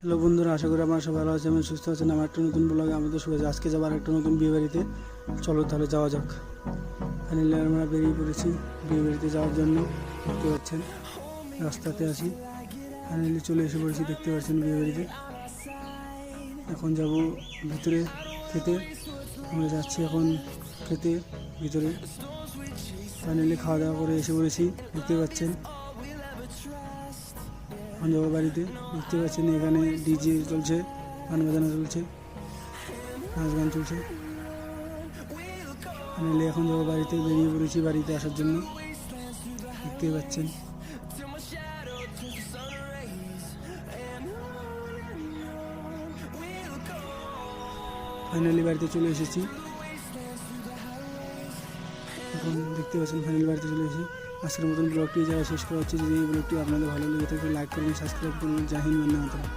Hello বন্ধুরা, আশা করি আপনারা সবাই ভালো আছেন এবং সুস্থ আছেন। আমার একটা নতুন ব্লগে আমাদের শুভেচ্ছা। আজকে যাবার একটা নতুন বিয়ে বাড়িতে, চলো তাহলে যাওয়া যাক। ফাইনালি আমরা বেরিয়ে পড়েছি বিয়ে বাড়িতে যাওয়ার জন্য। দেখতে পাচ্ছেন রাস্তাতে আছি, ফাইনালি চলে এসে পড়েছি। দেখতে পাচ্ছেন বিয়ে বাড়িতে। এখন যাব ভিতরে খেতে। আমরা যাচ্ছি এখন খেতে ভিতরে। ফাইনালি খাওয়া দাওয়া করে এসে পড়েছি, দেখতে পাচ্ছেন। এখন যাবো বাড়িতে। দেখতে পাচ্ছেন এখানে ডিজে চলছে, গান বাজানো চলছে, নাচ গান চলছে। ফাইনালি এখন যাবো বাড়িতে, বেরিয়ে পড়েছি বাড়িতে আসার জন্য। দেখতে পাচ্ছেন ফাইনালি বাড়িতে চলে এসেছি। এখন দেখতে পাচ্ছেন ফাইনালি বাড়িতে চলে এসেছি। আজকের মতন ব্লগটি যারা শেষ করা হচ্ছে। যদি এই ব্লগটি আপনাদের ভালো লেগে থাকে লাইক করবেন, সাবস্ক্রাইব করবেন। জয় হিন্দ, বন্দে মাতরম।